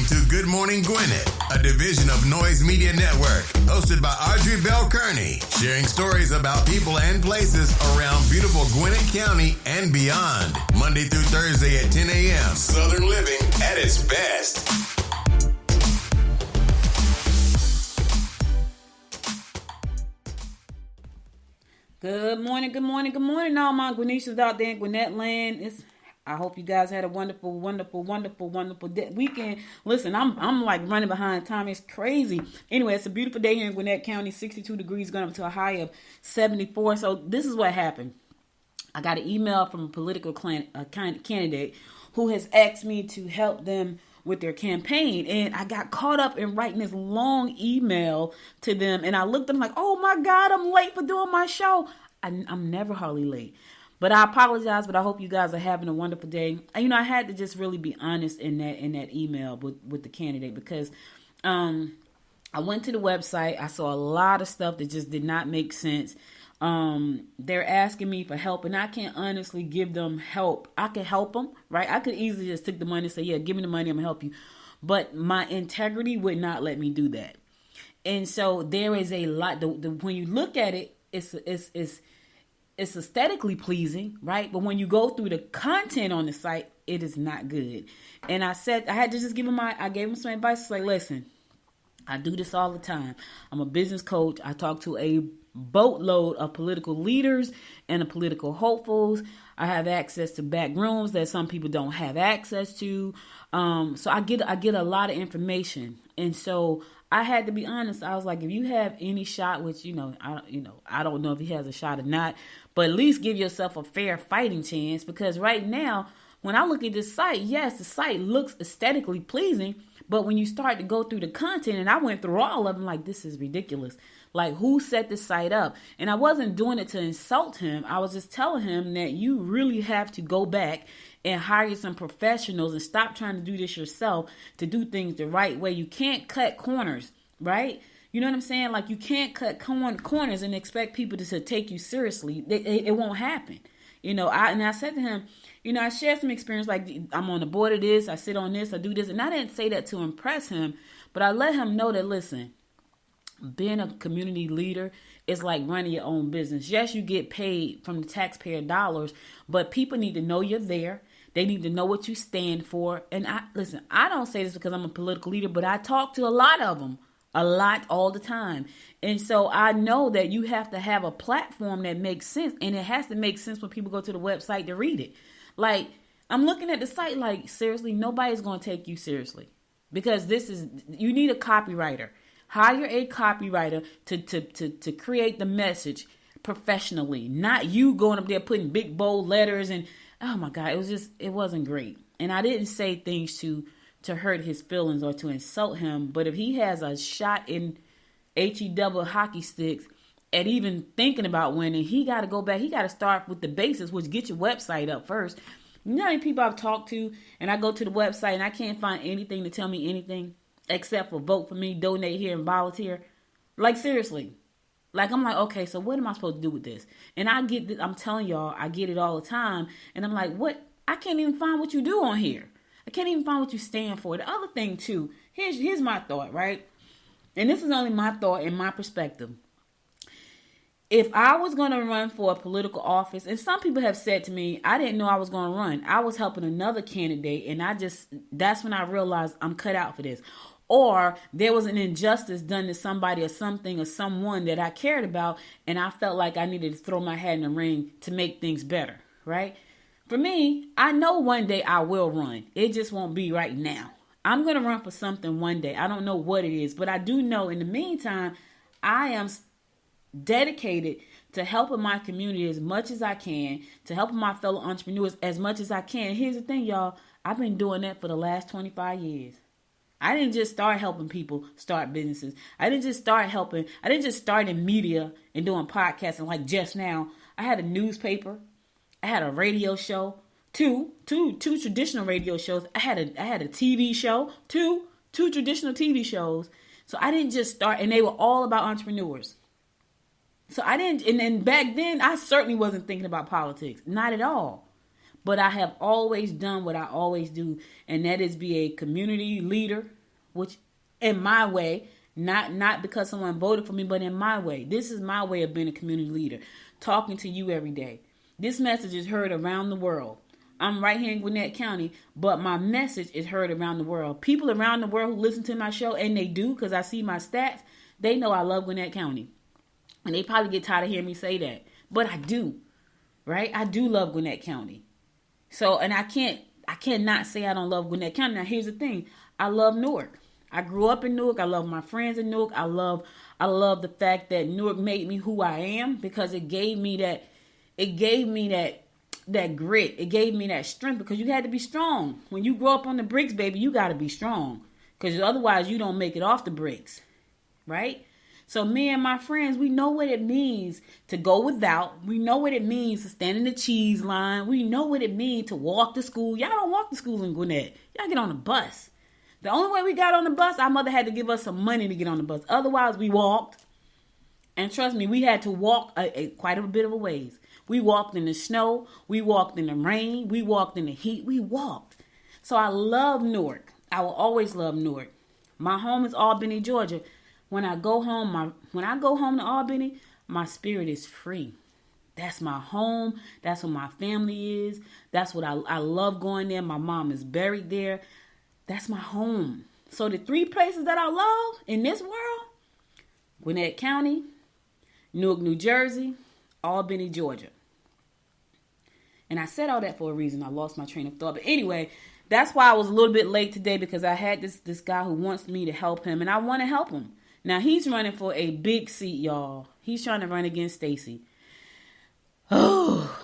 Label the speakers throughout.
Speaker 1: to Good Morning Gwinnett, a division of Noise Media Network, hosted by Audrey Bell Kearney, sharing stories about people and places around beautiful Gwinnett County and beyond. Monday through Thursday at 10 a.m. Southern living at its best.
Speaker 2: Good morning, all my Gwinnetians out there in Gwinnett land. I hope you guys had a wonderful weekend. Listen, I'm like running behind time. It's crazy. Anyway, it's a beautiful day here in Gwinnett County. 62 degrees, going up to a high of 74. So this is what happened. I got an email from a political candidate who has asked me to help them with their campaign, and I got caught up in writing this long email to them, and I looked at them like, oh my God, I'm late for doing my show. I'm never hardly late, but I apologize, but I hope you guys are having a wonderful day. I had to just really be honest in that email with the candidate, because I went to the website, I saw a lot of stuff that just did not make sense. They're asking me for help, and I can't honestly give them help. I can help them, right? I could easily just take the money and say, yeah, give me the money, I'm gonna help you. But my integrity would not let me do that. And so there is a lot, when you look at it, it's aesthetically pleasing, right? But when you go through the content on the site, it is not good. And I had to just I gave them some advice. It's like, listen, I do this all the time. I'm a business coach. I talk to a boatload of political leaders and political hopefuls. I have access to back rooms that some people don't have access to. So I get a lot of information. And so I had to be honest. I was like, if you have any shot, which, I don't know if he has a shot or not, but at least give yourself a fair fighting chance, because right now, when I look at this site, yes, the site looks aesthetically pleasing, but when you start to go through the content, and I went through all of them, like, this is ridiculous. Like, who set this site up? And I wasn't doing it to insult him. I was just telling him that you really have to go back and hire some professionals and stop trying to do this yourself, to do things the right way. You can't cut corners, right? You know what I'm saying? Like, you can't cut corners and expect people to take you seriously. It won't happen. I said to him, I shared some experience, like, I'm on the board of this, I sit on this, I do this. And I didn't say that to impress him, but I let him know that, listen, being a community leader is like running your own business. Yes, you get paid from the taxpayer dollars, but people need to know you're there. They need to know what you stand for. And I don't say this because I'm a political leader, but I talk to a lot of them, all the time. And so I know that you have to have a platform that makes sense, and it has to make sense when people go to the website to read it. Like, I'm looking at the site like, seriously, nobody's going to take you seriously, because you need a copywriter. Hire a copywriter to create the message professionally, not you going up there putting big bold letters. And oh my God, it wasn't great. And I didn't say things to hurt his feelings or to insult him. But if he has a shot in HE double hockey sticks at even thinking about winning, he got to go back. He got to start with the basics, which get your website up first. You know how many people I've talked to, and I go to the website and I can't find anything to tell me anything except for vote for me, donate here, and volunteer. Like, seriously. Like, I'm like, okay, so what am I supposed to do with this? And I'm telling y'all, I get it all the time. And I'm like, what? I can't even find what you do on here. I can't even find what you stand for. The other thing, too, here's my thought, right? And this is only my thought and my perspective. If I was going to run for a political office, and some people have said to me, I didn't know I was going to run. I was helping another candidate, and that's when I realized I'm cut out for this. Or there was an injustice done to somebody or something or someone that I cared about, and I felt like I needed to throw my hat in the ring to make things better, right? For me, I know one day I will run. It just won't be right now. I'm going to run for something one day. I don't know what it is, but I do know in the meantime, I am dedicated to helping my community as much as I can, to helping my fellow entrepreneurs as much as I can. Here's the thing, y'all. I've been doing that for the last 25 years. I didn't just start helping people start businesses. I didn't just start in media and doing podcasting like just now. I had a newspaper. I had a radio show. Two traditional radio shows. I had a TV show. Two traditional TV shows. So I didn't just start, and they were all about entrepreneurs. So I didn't, and then back then, I certainly wasn't thinking about politics. Not at all. But I have always done what I always do, and that is be a community leader, which in my way, not because someone voted for me, but in my way. This is my way of being a community leader, talking to you every day. This message is heard around the world. I'm right here in Gwinnett County, but my message is heard around the world. People around the world who listen to my show, and they do because I see my stats, they know I love Gwinnett County. And they probably get tired of hearing me say that. But I do, right? I do love Gwinnett County. So, and I cannot say I don't love Gwinnett County. Now, here's the thing. I love Newark. I grew up in Newark. I love my friends in Newark. I love the fact that Newark made me who I am because it gave me that grit. It gave me that strength because you had to be strong. When you grow up on the bricks, baby, you got to be strong because otherwise you don't make it off the bricks, right? So me and my friends, we know what it means to go without. We know what it means to stand in the cheese line. We know what it means to walk to school. Y'all don't walk to school in Gwinnett. Y'all get on the bus. The only way we got on the bus, our mother had to give us some money to get on the bus. Otherwise, we walked. And trust me, we had to walk quite a bit of a ways. We walked in the snow. We walked in the rain. We walked in the heat. We walked. So I love Newark. I will always love Newark. My home is Albany, Georgia. When I go home to Albany, my spirit is free. That's my home. That's where my family is. That's what I love going there. My mom is buried there. That's my home. So the three places that I love in this world, Gwinnett County, Newark, New Jersey, Albany, Georgia. And I said all that for a reason. I lost my train of thought. But anyway, that's why I was a little bit late today because I had this guy who wants me to help him, and I want to help him. Now, he's running for a big seat, y'all. He's trying to run against Stacy. Oh,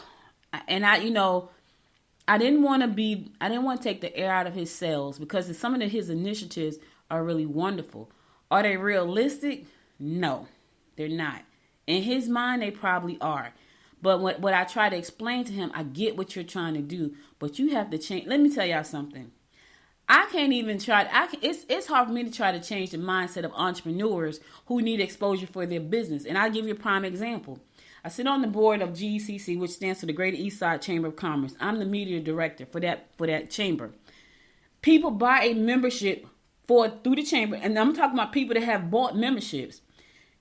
Speaker 2: and I didn't want to take the air out of his sails because some of his initiatives are really wonderful. Are they realistic? No, they're not. In his mind, they probably are. But what I try to explain to him, I get what you're trying to do, but you have to change. Let me tell y'all something. I can't even try. It's hard for me to try to change the mindset of entrepreneurs who need exposure for their business. And I'll give you a prime example. I sit on the board of GECC, which stands for the Greater East Side Chamber of Commerce. I'm the media director for that chamber. People buy a membership through the chamber, and I'm talking about people that have bought memberships.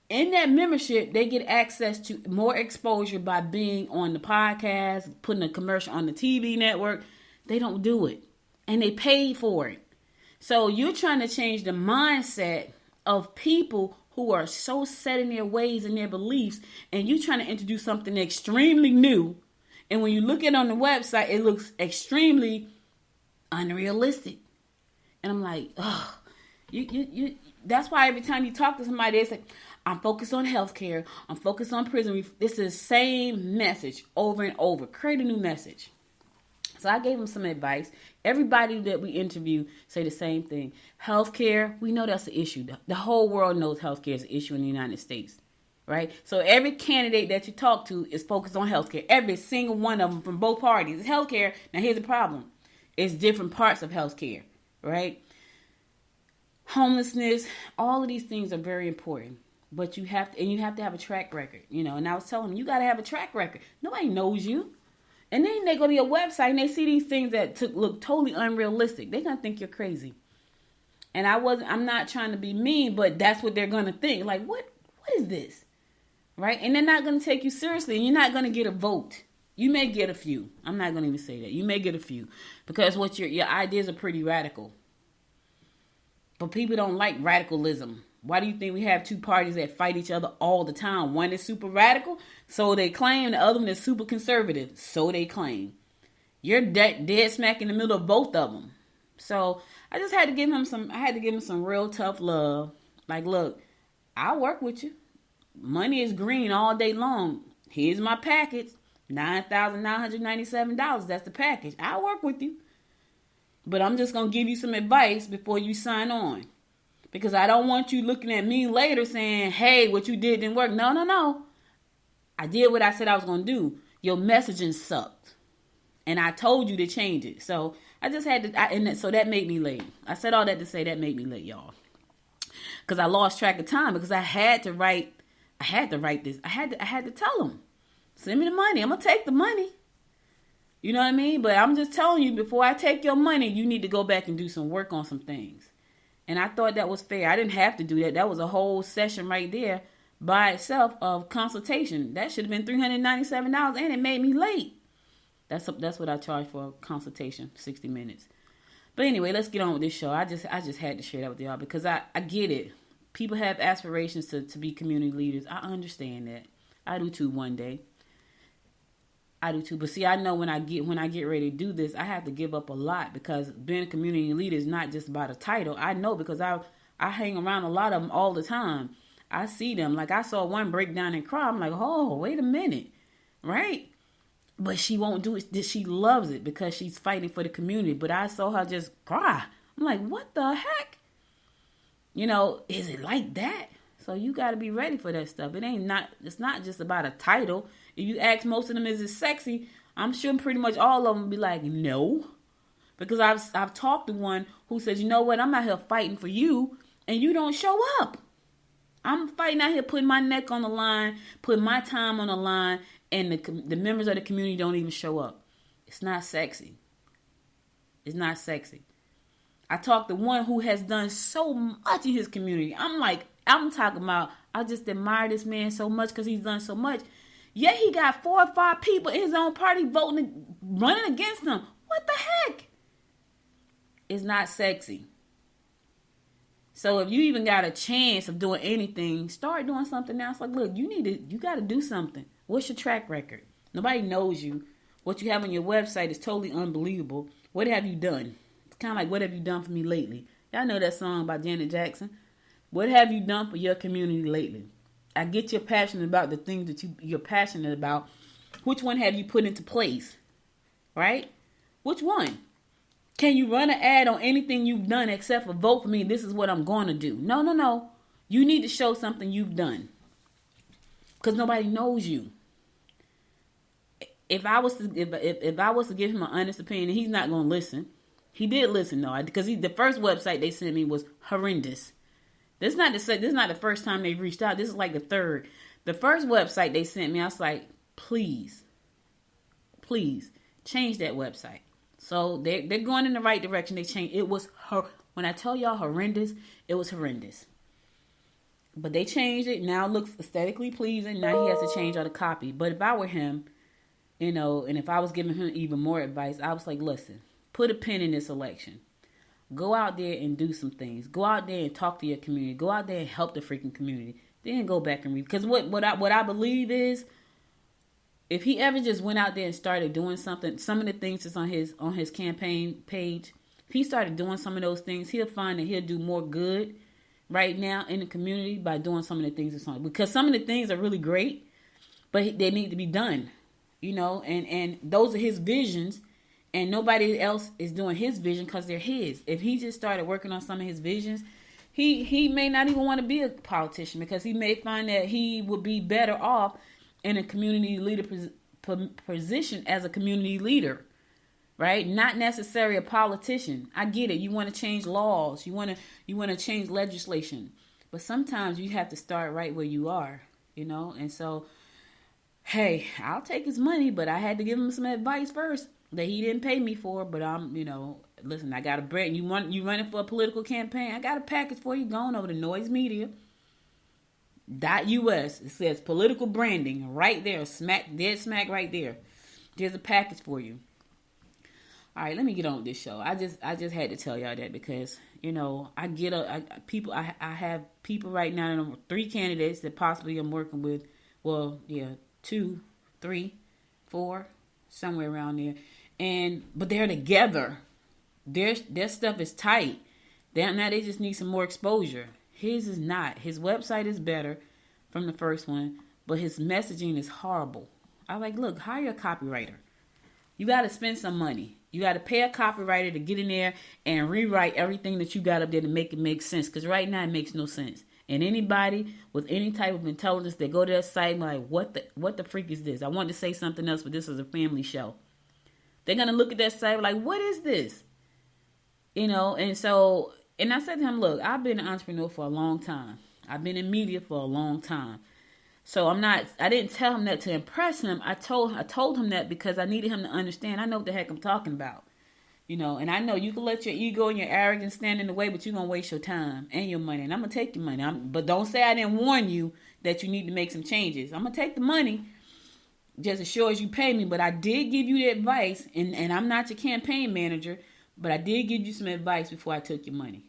Speaker 2: In that membership, they get access to more exposure by being on the podcast, putting a commercial on the TV network. They don't do it. And they paid for it. So you're trying to change the mindset of people who are so set in their ways and their beliefs, and you're trying to introduce something extremely new. And when you look at it on the website, it looks extremely unrealistic. And I'm like, oh, you. That's why every time you talk to somebody, they say, I'm focused on healthcare. I'm focused on prison. It's the same message over and over. Create a new message. So I gave him some advice. Everybody that we interview say the same thing. Healthcare, we know that's an issue. The whole world knows healthcare is an issue in the United States, right? So every candidate that you talk to is focused on healthcare. Every single one of them from both parties is healthcare. Now here's the problem. It's different parts of healthcare, right? Homelessness, all of these things are very important. But you have to have a track record, And I was telling them, you got to have a track record. Nobody knows you. And then they go to your website and they see these things that look totally unrealistic. They're going to think you're crazy. And I'm not trying to be mean, but that's what they're going to think. Like, what is this? Right? And they're not going to take you seriously. And you're not going to get a vote. You may get a few. I'm not going to even say that. You may get a few. Because your ideas are pretty radical. But people don't like radicalism. Why do you think we have two parties that fight each other all the time? One is super radical, so they claim. The other one is super conservative, so they claim. You're dead smack in the middle of both of them. So I just had to give him some real tough love. Like, look, I'll work with you. Money is green all day long. Here's my package, $9,997. That's the package. I'll work with you. But I'm just going to give you some advice before you sign on. Because I don't want you looking at me later saying, hey, what you did didn't work. No. I did what I said I was going to do. Your messaging sucked. And I told you to change it. So I just had to, so that made me late. I said all that to say that made me late, y'all. Because I lost track of time because I had to write this. I had to tell them, send me the money. I'm going to take the money. You know what I mean? But I'm just telling you, before I take your money, you need to go back and do some work on some things. And I thought that was fair. I didn't have to do that. That was a whole session right there by itself of consultation. That should have been $397, and it made me late. That's what I charge for a consultation, 60 minutes. But anyway, let's get on with this show. I just had to share that with y'all because I get it. People have aspirations to be community leaders. I understand that. I do too one day. I do too. But see, I know when I get ready to do this, I have to give up a lot because being a community leader is not just about a title. I know because I hang around a lot of them all the time. I see them. Like I saw one break down and cry. I'm like, oh, wait a minute. Right? But she won't do it. She loves it because she's fighting for the community. But I saw her just cry. I'm like, what the heck? You know, is it like that? So you got to be ready for that stuff. It's not just about a title. If you ask most of them, is it sexy? I'm sure pretty much all of them will be like, no. Because I've talked to one who says, you know what? I'm out here fighting for you and you don't show up. I'm fighting out here, putting my neck on the line, putting my time on the line, and the members of the community don't even show up. It's not sexy. It's not sexy. I talked to one who has done so much in his community. I'm talking about, I just admire this man so much because he's done so much. Yet he got 4 or 5 people in his own party running against him. What the heck? It's not sexy. So if you even got a chance of doing anything, start doing something else. Like, look, you got to do something. What's your track record? Nobody knows you. What you have on your website is totally unbelievable. What have you done? It's kind of like, what have you done for me lately? Y'all know that song by Janet Jackson. What have you done for your community lately? I get you're passionate about the things that you're passionate about. Which one have you put into place? Right? Which one? Can you run an ad on anything you've done except for vote for me? This is what I'm going to do. No. You need to show something you've done. Because nobody knows you. If I was to give him an honest opinion, he's not going to listen. He did listen though, because the first website they sent me was horrendous. This is not the first time they reached out. This is like the third. The first website they sent me, I was like, please change that website. So they're going in the right direction. They changed. It was when I tell y'all horrendous, it was horrendous. But they changed it. Now it looks aesthetically pleasing. Now he has to change all the copy. But if I were him, and if I was giving him even more advice, I was like, listen, put a pin in this election. Go out there and do some things. Go out there and talk to your community. Go out there and help the freaking community. Then go back and read. Because what I believe is, if he ever just went out there and started doing something, some of the things that's on his campaign page, if he started doing some of those things, he'll find that he'll do more good right now in the community by doing some of the things that's on. Because some of the things are really great, but they need to be done. And those are his visions. And nobody else is doing his vision because they're his. If he just started working on some of his visions, he may not even want to be a politician because he may find that he would be better off in a community leader position as a community leader, right? Not necessarily a politician. I get it. You want to change laws. You want to change legislation. But sometimes you have to start right where you are, And so, hey, I'll take his money, but I had to give him some advice first that he didn't pay me for. But listen, I got a brand. You running for a political campaign? I got a package for you. Going over to noisemedia.us. It says political branding right there, dead smack right there. There's a package for you. All right, let me get on with this show. I just had to tell y'all that because I have people right now. 3 candidates that possibly I'm working with. Well, yeah, 2, 3, 4, somewhere around there. But they're together. Their stuff is tight. Now they just need some more exposure. His is not. His website is better from the first one, but his messaging is horrible. I look, hire a copywriter. You got to spend some money. You got to pay a copywriter to get in there and rewrite everything that you got up there to make it make sense. Because right now it makes no sense. And anybody with any type of intelligence that go to that site and like, what the freak is this? I wanted to say something else, but this is a family show. They're going to look at that site like, what is this? And I said to him, look, I've been an entrepreneur for a long time. I've been in media for a long time. So I didn't tell him that to impress him. I told him that because I needed him to understand. I know what the heck I'm talking about. And I know you can let your ego and your arrogance stand in the way, but you're going to waste your time and your money. And I'm going to take your money. But don't say I didn't warn you that you need to make some changes. I'm going to take the money just as sure as you pay me. But I did give you the advice, and I'm not your campaign manager, but I did give you some advice before I took your money.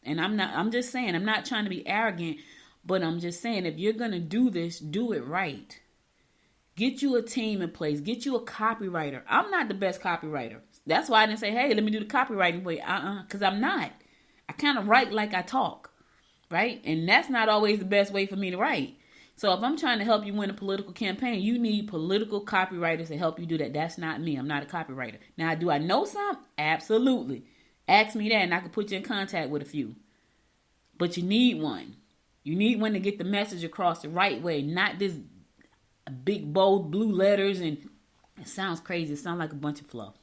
Speaker 2: And I'm just saying, I'm not trying to be arrogant, but I'm just saying, if you're going to do this, do it right. Get you a team in place. Get you a copywriter. I'm not the best copywriter. That's why I didn't say, hey, let me do the copywriting for you. Because I'm not. I kind of write like I talk, right? And that's not always the best way for me to write. So if I'm trying to help you win a political campaign, you need political copywriters to help you do that. That's not me. I'm not a copywriter. Now, do I know some? Absolutely. Ask me that and I can put you in contact with a few. But you need one. You need one to get the message across the right way, not this big, bold blue letters. And it sounds crazy. It sounds like a bunch of fluff.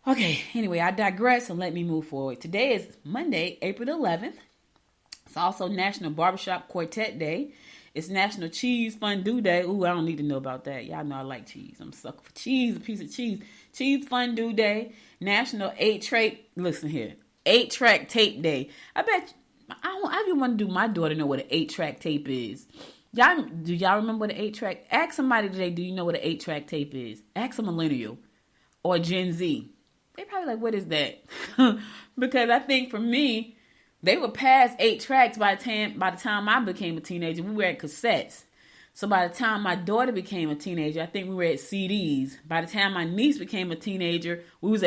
Speaker 2: Okay, anyway, I digress and let me move forward. Today is Monday, April 11th. It's also National Barbershop Quartet Day. It's National Cheese Fondue Day. Ooh, I don't need to know about that. Y'all know I like cheese. I'm a sucker for cheese, a piece of cheese. Cheese Fondue Day. National 8-track, listen here, 8-track tape day. I bet, I even want to do my daughter know what an 8-track tape is. Do y'all remember what an 8-track? Ask somebody today, do you know what an 8-track tape is? Ask a millennial or Gen Z. They probably like, what is that? Because I think for me, they were past 8 tracks by the time I became a teenager. We were at cassettes. So by the time my daughter became a teenager, I think we were at CDs. By the time my niece became a teenager, we were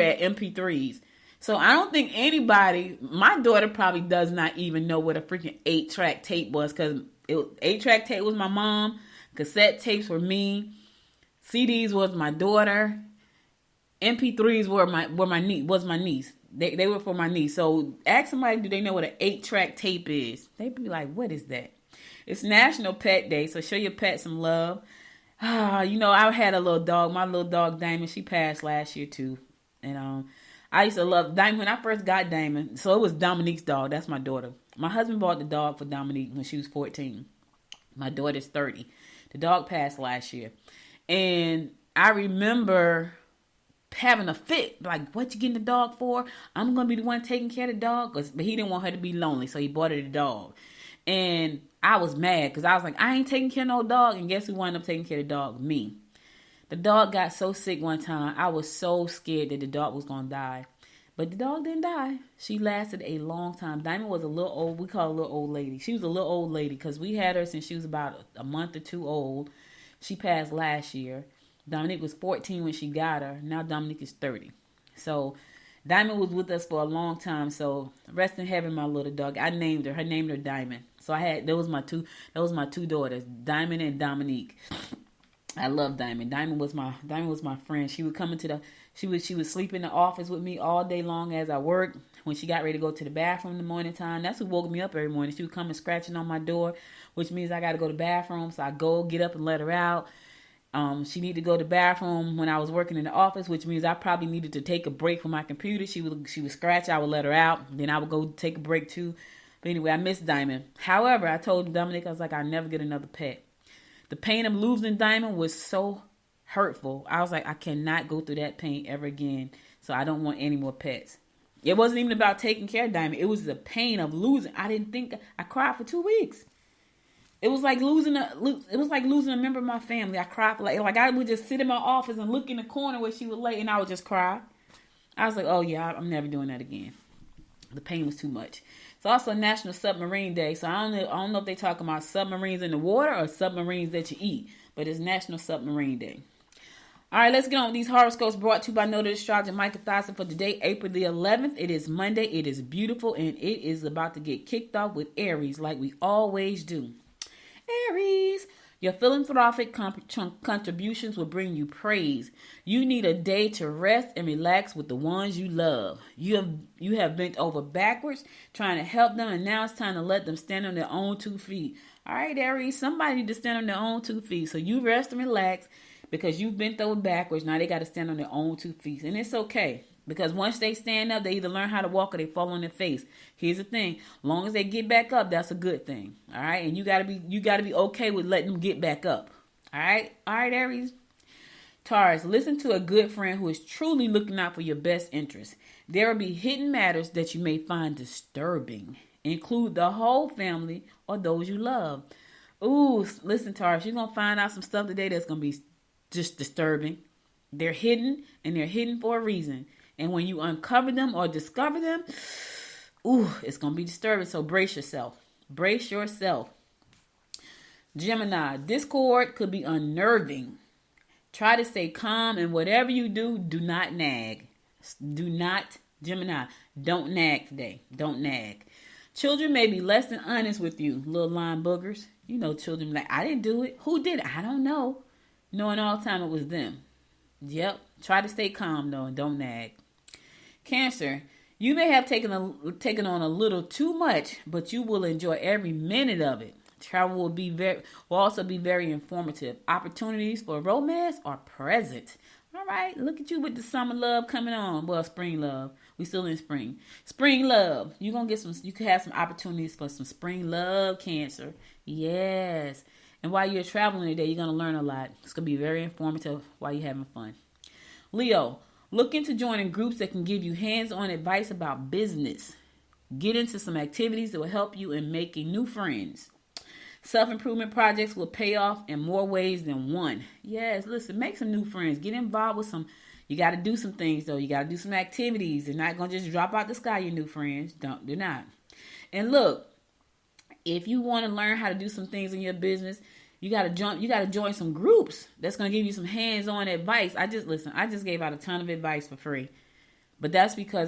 Speaker 2: at MP3s. So I don't think anybody, my daughter probably does not even know what a freaking 8-track tape was, because 8-track tape was my mom, cassette tapes were me, CDs was my daughter. MP3s was my niece. They were for my niece. So ask somebody, do they know what an 8-track tape is? They'd be like, what is that? It's National Pet Day, so show your pet some love. I had a little dog. My little dog Diamond, she passed last year too. And I used to love Diamond when I first got Diamond. So it was Dominique's dog. That's my daughter. My husband bought the dog for Dominique when she was 14. My daughter's 30. The dog passed last year. And I remember having a fit, like, what you getting the dog for? I'm gonna be the one taking care of the dog, but he didn't want her to be lonely, so he bought her the dog. And I was mad because I was like, I ain't taking care of no dog. And guess who wound up taking care of the dog? Me. The dog got so sick one time, I was so scared that the dog was gonna die, but the dog didn't die. She lasted a long time. Diamond was a little old. We call her a little old lady. She was a little old lady because we had her since she was about a month or two old. She passed last year. Dominique was 14 when she got her. Now Dominique is 30. So Diamond was with us for a long time. So rest in heaven, my little dog. I named her. I named her Diamond. So that was my two daughters, Diamond and Dominique. I love Diamond. Diamond was my friend. She would come she would sleep in the office with me all day long as I worked. When she got ready to go to the bathroom in the morning time, that's who woke me up every morning. She would come and scratching on my door, which means I got to go to the bathroom. So I go get up and let her out. She needed to go to the bathroom when I was working in the office, which means I probably needed to take a break from my computer. She would scratch. I would let her out. Then I would go take a break too. But anyway, I miss Diamond. However, I told Dominic, I was like, I'll never get another pet. The pain of losing Diamond was so hurtful. I was like, I cannot go through that pain ever again. So I don't want any more pets. It wasn't even about taking care of Diamond. It was the pain of losing. I cried for 2 weeks. It was like losing a member of my family. I cried for like I would just sit in my office and look in the corner where she would lay, and I would just cry. I was like, oh yeah, I'm never doing that again. The pain was too much. It's also National Submarine Day. So I don't know if they talking about submarines in the water or submarines that you eat, but it's National Submarine Day. All right, let's get on with these horoscopes brought to you by Noted Astrologer Michael Thomson for today, April the 11th. It is Monday. It is beautiful, and it is about to get kicked off with Aries like we always do. Aries, your philanthropic contributions will bring you praise. You need a day to rest and relax with the ones you love. You have bent over backwards trying to help them, and now it's time to let them stand on their own 2 feet. All right, Aries, somebody need to stand on their own 2 feet. So you rest and relax because you've bent over backwards. Now they got to stand on their own 2 feet, and it's okay. Because once they stand up, they either learn how to walk or they fall on their face. Here's the thing. As long as they get back up, that's a good thing. All right? And you gotta be okay with letting them get back up. All right? All right, Aries? Taurus, listen to a good friend who is truly looking out for your best interest. There will be hidden matters that you may find disturbing. Include the whole family or those you love. Ooh, listen, Taurus, you're going to find out some stuff today that's going to be just disturbing. They're hidden, and they're hidden for a reason. And when you uncover them or discover them, ooh, it's going to be disturbing. So brace yourself. Brace yourself. Gemini, discord could be unnerving. Try to stay calm, and whatever you do, do not nag. Do not, Gemini, don't nag today. Don't nag. Children may be less than honest with you, little line boogers. You know, children like, I didn't do it. Who did it? I don't know. Knowing all the time it was them. Yep. Try to stay calm, though, and don't nag. Cancer, you may have taken on a little too much, but you will enjoy every minute of it. Travel will also be very informative. Opportunities for romance are present. All right, look at you with the summer love coming on. Well, spring love. We still in spring. Spring love. You can have some opportunities for some spring love, Cancer. Yes. And while you're traveling today, you're going to learn a lot. It's going to be very informative while you're having fun. Leo, look into joining groups that can give you hands-on advice about business. Get into some activities that will help you in making new friends. Self-improvement projects will pay off in more ways than one. Yes, listen, make some new friends. Get involved with some. You got to do some things, though. You got to do some activities. They're not going to just drop out the sky, your new friends. They're not. And look, if you want to learn how to do some things in your business, you got to join some groups that's going to give you some hands-on advice. I just gave out a ton of advice for free. But that's because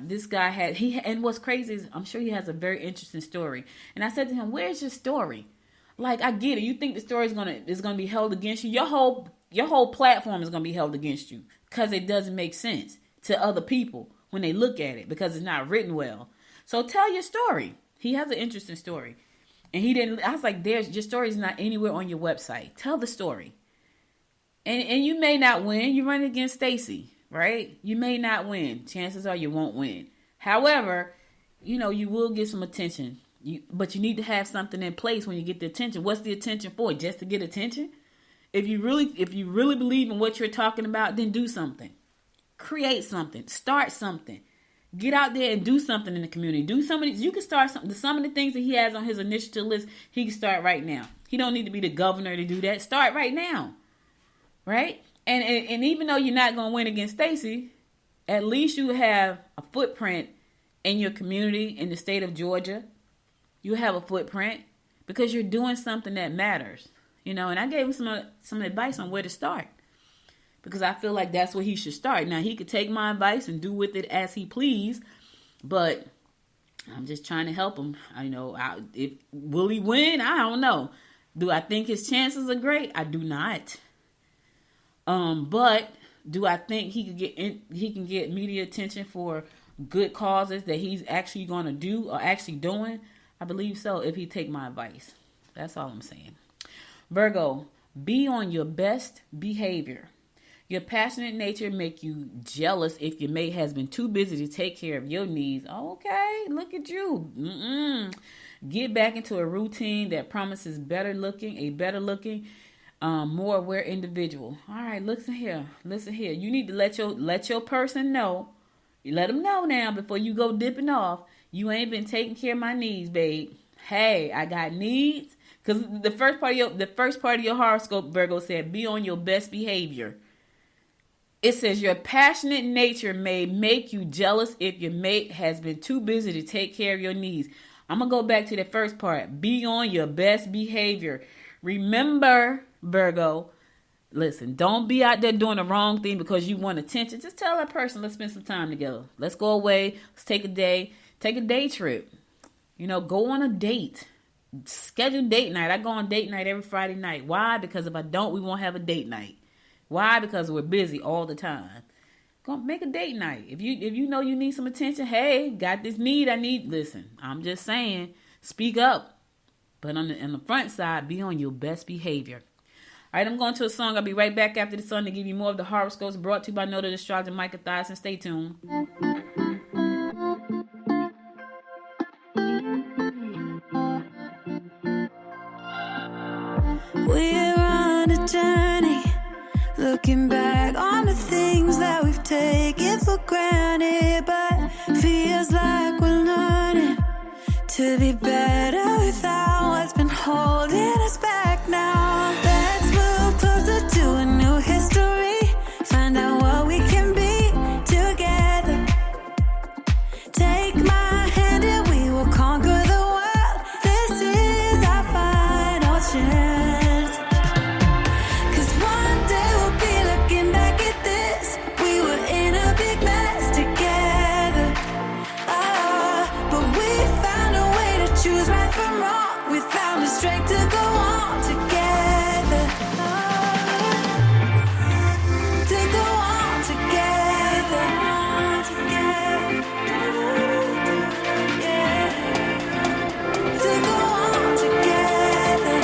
Speaker 2: this guy and what's crazy is I'm sure he has a very interesting story. And I said to him, "Where's your story? Like, I get it. You think the story is gonna be held against you? Your whole platform is gonna be held against you because it doesn't make sense to other people when they look at it because it's not written well. So tell your story." He has an interesting story, and he didn't. I was like, your story is not anywhere on your website. Tell the story. And you may not win. You're running against Stacy. Right? You may not win. Chances are you won't win. However, you will get some attention. But you need to have something in place when you get the attention. What's the attention for? Just to get attention? If you really believe in what you're talking about, then do something. Create something. Start something. Get out there and do something in the community. Do some of these. You can start something. Some of the things that he has on his initiative list, he can start right now. He don't need to be the governor to do that. Start right now. Right? And even though you're not going to win against Stacy, at least you have a footprint in your community in the state of Georgia. You have a footprint because you're doing something that matters. And I gave him some advice on where to start because I feel like that's where he should start. Now, he could take my advice and do with it as he please, but I'm just trying to help him. Will he win? I don't know. Do I think his chances are great? I do not. But do I think he can get media attention for good causes that he's actually going to do or actually doing? I believe so if he take my advice. That's all I'm saying. Virgo, be on your best behavior. Your passionate nature make you jealous if your mate has been too busy to take care of your needs. Okay, look at you. Get back into a routine that promises better looking, more aware individual. All right, listen here. You need to let your person know. You let them know now before you go dipping off. You ain't been taking care of my needs, babe. Hey, I got needs. Because the first part of your horoscope, Virgo, said, be on your best behavior. It says your passionate nature may make you jealous if your mate has been too busy to take care of your needs. I'm going to go back to the first part. Be on your best behavior. Remember, Virgo, listen, don't be out there doing the wrong thing because you want attention. Just tell that person, let's spend some time together. Let's go away. Let's take a day trip. Go on a date. Schedule date night. I go on date night every Friday night. Why? Because if I don't, we won't have a date night. Why? Because we're busy all the time. Go make a date night. If you know you need some attention, hey, got this need. Listen, I'm just saying, speak up. But on the front side, be on your best behavior. right, I'm going to a song. I'll be right back after the song to give you more of the horoscopes brought to you by noted astrologer Micah Thyssen. Stay tuned.
Speaker 3: We're on a journey, looking back on the things that we've taken for granted, but feels like we're learning to be better without what's been holding us back now. Let's move closer to a new history, find out what we can be together. Take my hand and we will conquer the world. This is our final chance. 'Cause one day we'll be looking back at this. We were in a big mess together. But we found a way to choose right from wrong. We found the strength to go on together. To go on together. Yeah. To go on together.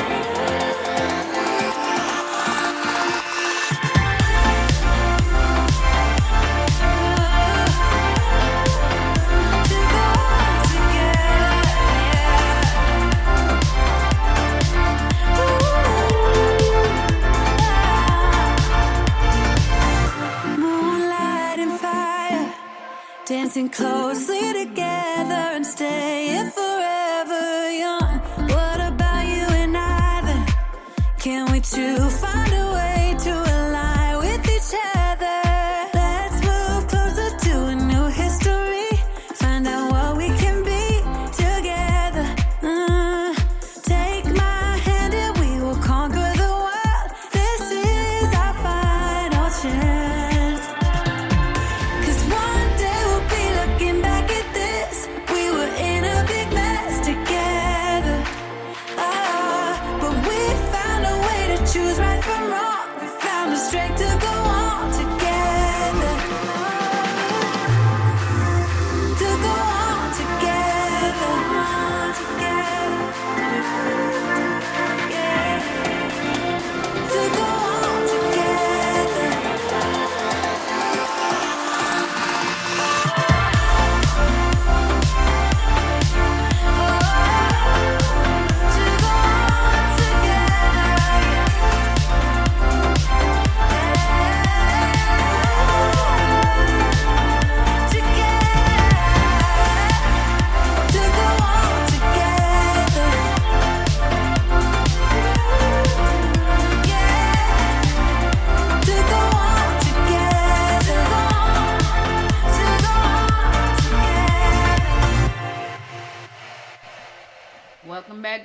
Speaker 3: To go on together. Moonlight and fire, dancing closely together and staying forever young. What about you and I then? Can we two find a way to align with each other? Let's move closer to a new history, find out what we can be together. Take my hand and we will conquer the world. This is our final chance. 'Cause one day we'll be looking back at this. We were in a big mess together. But we found a way to choose right from wrong. We found the strength to go on together. To go on together. Yeah. To go on together. To go on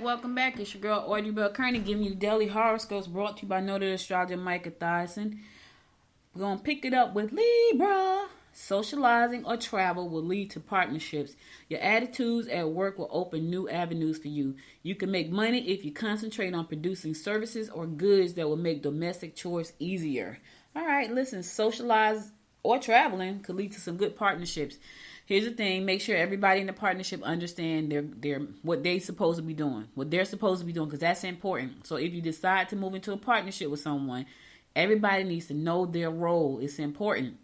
Speaker 2: Welcome back. It's your girl Audrey Bell Kearney giving you the daily horoscopes brought to you by noted astrologer Micah Thyssen. We're gonna pick it up with Libra. Socializing or travel will lead to partnerships. Your attitudes at work will open new avenues for you. You can make money if you concentrate on producing services or goods that will make domestic chores easier. All right, listen, socialize or traveling could lead to some good partnerships. Here's the thing, make sure everybody in the partnership understand their what they're supposed to be doing, because that's important. So if you decide to move into a partnership with someone, everybody needs to know their role. It's important.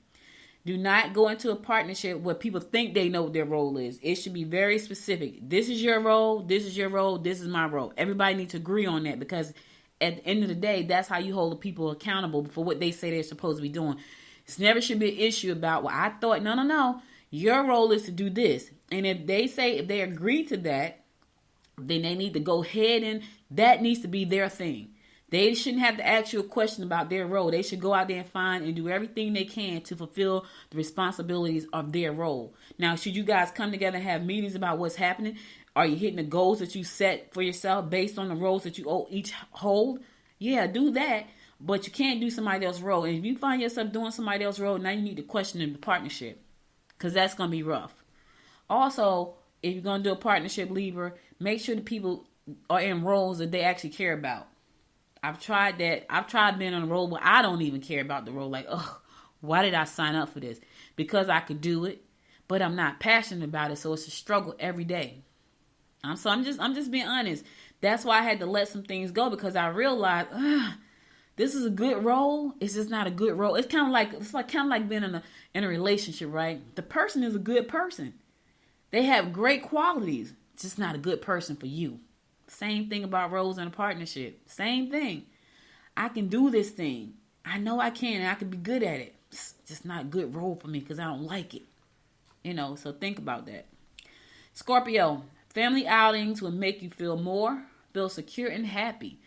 Speaker 2: Do not go into a partnership where people think they know what their role is. It should be very specific. This is your role, this is your role, this is my role. Everybody needs to agree on that, because at the end of the day, that's how you hold the people accountable for what they say they're supposed to be doing. It never should be an issue about, well, I thought, no. Your role is to do this. And if they agree to that, then they need to go ahead and that needs to be their thing. They shouldn't have to ask you a question about their role. They should go out there and find and do everything they can to fulfill the responsibilities of their role. Now, should you guys come together and have meetings about what's happening? Are you hitting the goals that you set for yourself based on the roles that you each hold? Yeah, do that. But you can't do somebody else's role. And if you find yourself doing somebody else's role, now you need to question the partnership, because that's going to be rough. Also, if you're going to do a partnership, Libra, make sure the people are in roles that they actually care about. I've tried that. I've tried being on a role where I don't even care about the role. Like, why did I sign up for this? Because I could do it, but I'm not passionate about it. So it's a struggle every day. I'm just being honest. That's why I had to let some things go, because I realized this is a good role. It's just not a good role. It's kind of like being in a relationship, right? The person is a good person. They have great qualities. It's just not a good person for you. Same thing about roles in a partnership. Same thing. I can do this thing. I know I can, and I can be good at it. It's just not a good role for me because I don't like it. So think about that. Scorpio, family outings will make you feel secure and happy.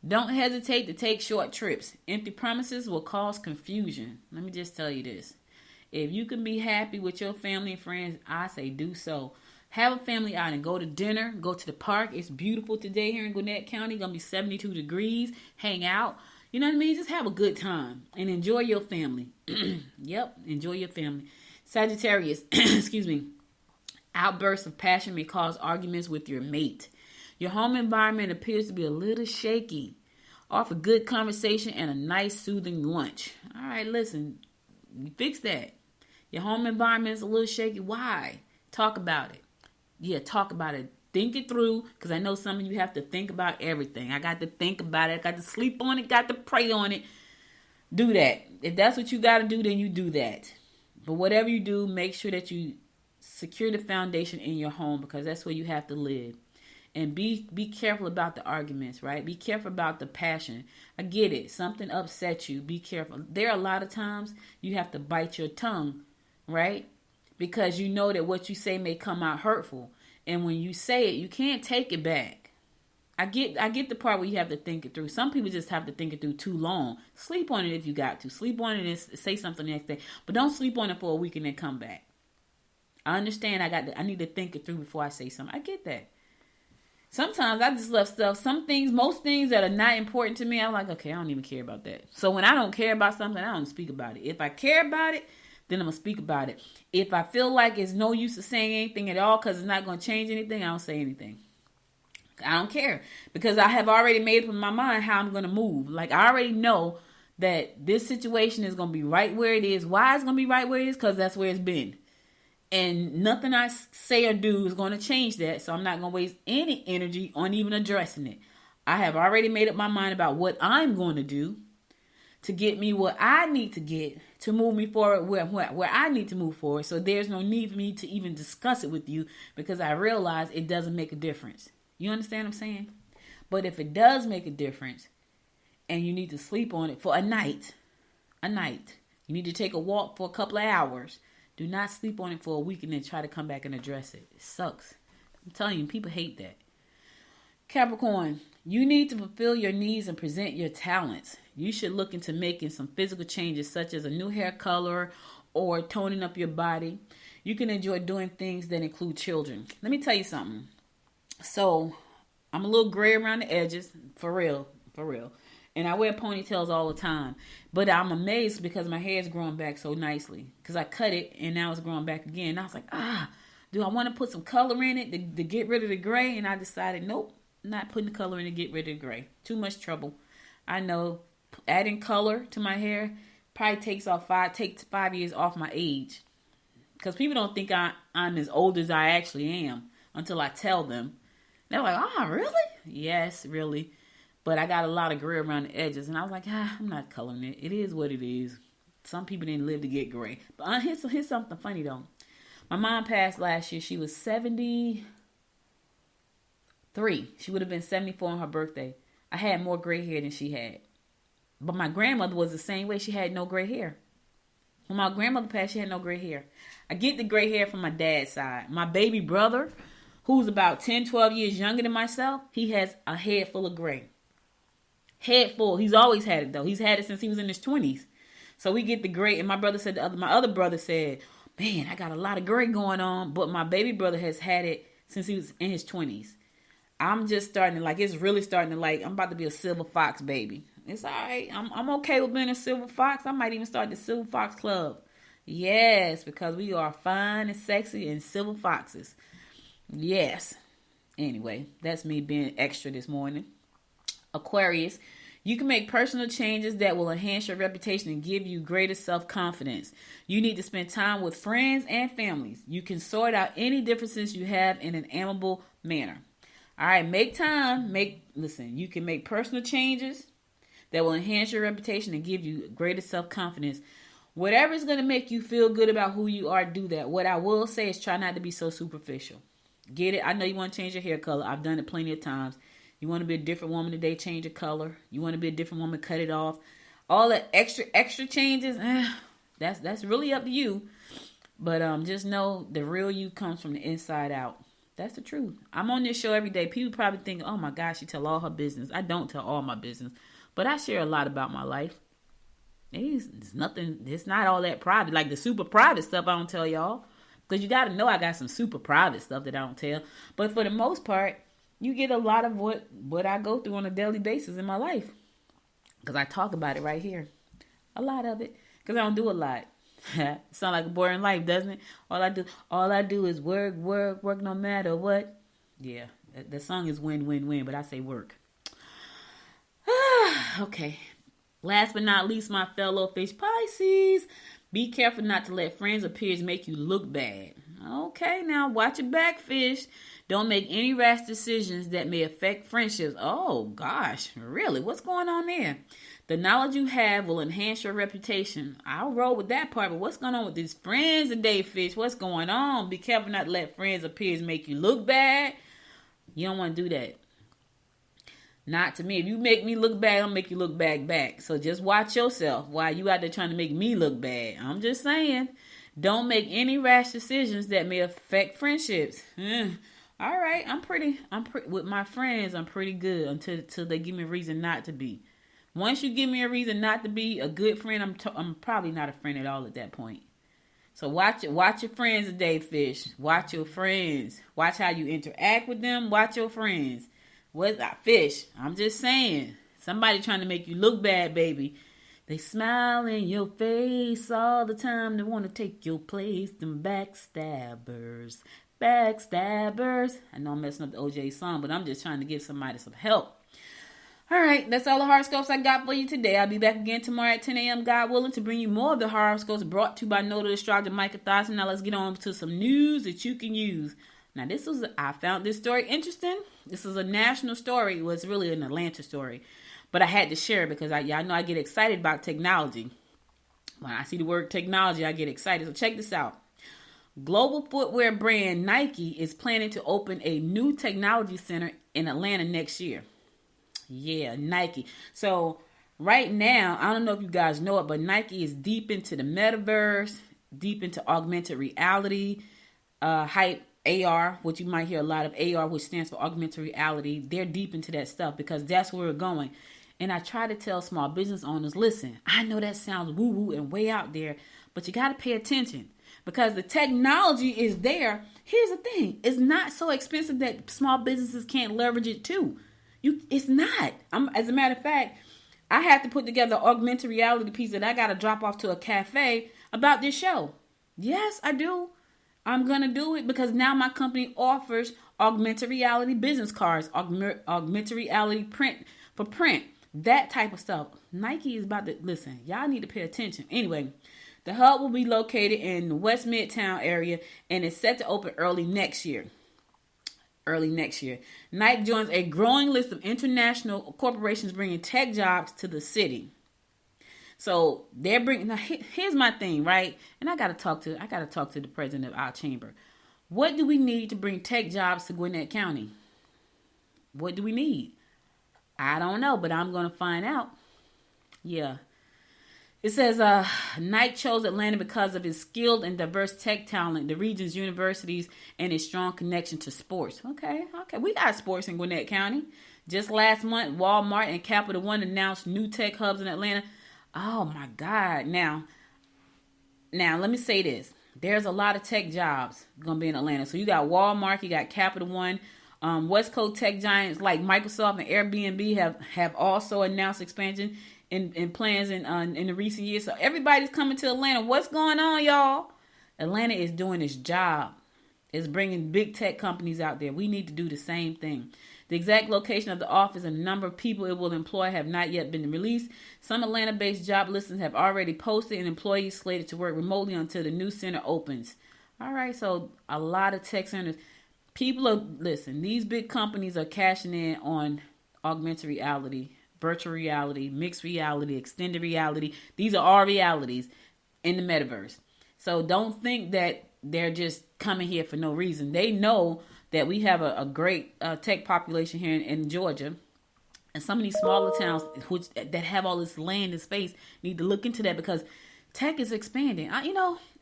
Speaker 2: Don't hesitate to take short trips. Empty promises will cause confusion. Let me just tell you this. If you can be happy with your family and friends, I say do so. Have a family outing. Go to dinner. Go to the park. It's beautiful today here in Gwinnett County. Going to be 72 degrees. Hang out. You know what I mean? Just have a good time and enjoy your family. Yep, enjoy your family. Sagittarius, excuse me. Outbursts of passion may cause arguments with your mate. Your home environment appears to be a little shaky. Offer good conversation and a nice soothing lunch. All right, listen, fix that. Your home environment is a little shaky. Why? Talk about it. Yeah, talk about it. Think it through, because I know some of you have to think about everything. I got to think about it. I got to sleep on it. Got to pray on it. Do that. If that's what you got to do, then you do that. But whatever you do, make sure that you secure the foundation in your home, because that's where you have to live. And be careful about the arguments, right? Be careful about the passion. I get it. Something upsets you. Be careful. There are a lot of times you have to bite your tongue, right? Because you know that what you say may come out hurtful. And when you say it, you can't take it back. I get the part where you have to think it through. Some people just have to think it through too long. Sleep on it if you got to. Sleep on it and say something the next day. But don't sleep on it for a week and then come back. I understand I need to think it through before I say something. I get that. Sometimes I just love stuff. Most things that are not important to me, I'm like, okay, I don't even care about that. So when I don't care about something, I don't speak about it. If I care about it, then I'm going to speak about it. If I feel like it's no use of saying anything at all because it's not going to change anything, I don't say anything. I don't care, because I have already made up in my mind how I'm going to move. Like, I already know that this situation is going to be right where it is. Why it's going to be right where it is? Because that's where it's been. And nothing I say or do is going to change that. So I'm not going to waste any energy on even addressing it. I have already made up my mind about what I'm going to do to get me what I need to get to move me forward where I need to move forward. So there's no need for me to even discuss it with you, because I realize it doesn't make a difference. You understand what I'm saying? But if it does make a difference and you need to sleep on it for a night, you need to take a walk for a couple of hours. Do not sleep on it for a week and then try to come back and address it. It sucks. I'm telling you, people hate that. Capricorn, you need to fulfill your needs and present your talents. You should look into making some physical changes, such as a new hair color or toning up your body. You can enjoy doing things that include children. Let me tell you something. So, I'm a little gray around the edges, for real. And I wear ponytails all the time. But I'm amazed because my hair is growing back so nicely. Because I cut it and now it's growing back again. And I was like, do I want to put some color in it to get rid of the gray? And I decided, nope, not putting the color in to get rid of the gray. Too much trouble. I know adding color to my hair probably takes 5 years off my age. Because people don't think I'm as old as I actually am until I tell them. They're like, really? Yes, really. But I got a lot of gray around the edges. And I was like, I'm not coloring it. It is what it is. Some people didn't live to get gray. But here's something funny, though. My mom passed last year. She was 73. She would have been 74 on her birthday. I had more gray hair than she had. But my grandmother was the same way. She had no gray hair. When my grandmother passed, she had no gray hair. I get the gray hair from my dad's side. My baby brother, who's about 10, 12 years younger than myself, he has a head full of gray. Head full. He's always had it, though. He's had it since he was in his 20s. So we get the gray. And my other brother said, man, I got a lot of gray going on. But my baby brother has had it since he was in his 20s. I'm just starting to it's really starting to I'm about to be a silver fox baby. It's all right. I'm okay with being a silver fox. I might even start the Silver Fox Club. Yes, because we are fine and sexy and silver foxes. Yes. Anyway, that's me being extra this morning. Aquarius, you can make personal changes that will enhance your reputation and give you greater self-confidence. You need to spend time with friends and families. You can sort out any differences you have in an amicable manner. All right, make time. Listen, you can make personal changes that will enhance your reputation and give you greater self-confidence. Whatever is going to make you feel good about who you are, do that. What I will say is try not to be so superficial. Get it? I know you want to change your hair color. I've done it plenty of times. You want to be a different woman today, change your color. You want to be a different woman, cut it off. All that extra changes, that's really up to you. But just know the real you comes from the inside out. That's the truth. I'm on this show every day. People probably think, oh my gosh, she tell all her business. I don't tell all my business. But I share a lot about my life. It's nothing, it's not all that private. Like the super private stuff I don't tell y'all. Because you got to know I got some super private stuff that I don't tell. But for the most part, you get a lot of what I go through on a daily basis in my life. Because I talk about it right here. A lot of it. Because I don't do a lot. Sound like a boring life, doesn't it? All I do is work no matter what. Yeah, the song is win, but I say work. Okay. Last but not least, my fellow fish Pisces. Be careful not to let friends or peers make you look bad. Okay, now watch your back, fish. Don't make any rash decisions that may affect friendships. Oh, gosh. Really? What's going on there? The knowledge you have will enhance your reputation. I'll roll with that part, but what's going on with these friends today, fish? What's going on? Be careful not to let friends or peers make you look bad. You don't want to do that. Not to me. If you make me look bad, I'll make you look back. So just watch yourself while you out there trying to make me look bad. I'm just saying, don't make any rash decisions that may affect friendships. All right, I'm pretty with my friends. I'm pretty good until they give me a reason not to be. Once you give me a reason not to be a good friend, I'm probably not a friend at all at that point. So watch your friends today, fish. Watch your friends. Watch how you interact with them. Watch your friends. What's that, fish? I'm just saying. Somebody trying to make you look bad, baby. They smile in your face all the time. They want to take your place. Them backstabbers. I know I'm messing up the OJ song, but I'm just trying to give somebody some help. All right, that's all the horoscopes I got for you today. I'll be back again tomorrow at 10 a.m., God willing, to bring you more of the horoscopes brought to you by Noted Astrologer Micah Thomson. Now let's get on to some news that you can use. Now I found this story interesting. This is a national story. It was really an Atlanta story, but I had to share it because y'all know I get excited about technology. When I see the word technology, I get excited. So check this out. Global footwear brand Nike is planning to open a new technology center in Atlanta next year. Yeah, Nike. So right now, I don't know if you guys know it, but Nike is deep into the metaverse, deep into augmented reality, hype AR, which you might hear a lot of AR, which stands for augmented reality. They're deep into that stuff because that's where we're going. And I try to tell small business owners, listen, I know that sounds woo-woo and way out there, but you got to pay attention because the technology is there. Here's the thing. It's not so expensive that small businesses can't leverage it too. It's not. As a matter of fact, I have to put together an augmented reality piece that I got to drop off to a cafe about this show. Yes, I do. I'm going to do it because now my company offers augmented reality business cards, augmented reality print, that type of stuff. Nike is about to, listen, y'all need to pay attention. Anyway, the hub will be located in the West Midtown area and is set to open early next year. Nike joins a growing list of international corporations bringing tech jobs to the city. So they're bringing. Now, here's my thing, right? And I gotta talk to the president of our chamber. What do we need to bring tech jobs to Gwinnett County? What do we need? I don't know, but I'm gonna find out. Yeah. It says Nike chose Atlanta because of its skilled and diverse tech talent, the region's universities, and its strong connection to sports. Okay. We got sports in Gwinnett County. Just last month, Walmart and Capital One announced new tech hubs in Atlanta. Oh, my God. Now, let me say this. There's a lot of tech jobs going to be in Atlanta. So you got Walmart, you got Capital One. West Coast tech giants like Microsoft and Airbnb have also announced expansion in plans in the recent years. So everybody's coming to Atlanta. What's going on, y'all? Atlanta is doing its job. It's bringing big tech companies out there. We need to do the same thing. The exact location of the office and the number of people it will employ have not yet been released. Some Atlanta-based job listings have already posted and employees slated to work remotely until the new center opens. All right, so a lot of tech centers. These big companies are cashing in on augmented reality virtual reality, mixed reality, extended reality. These are all realities in the metaverse. So don't think that they're just coming here for no reason. They know that we have a great tech population here in Georgia. And some of these smaller towns that have all this land and space need to look into that, because tech is expanding.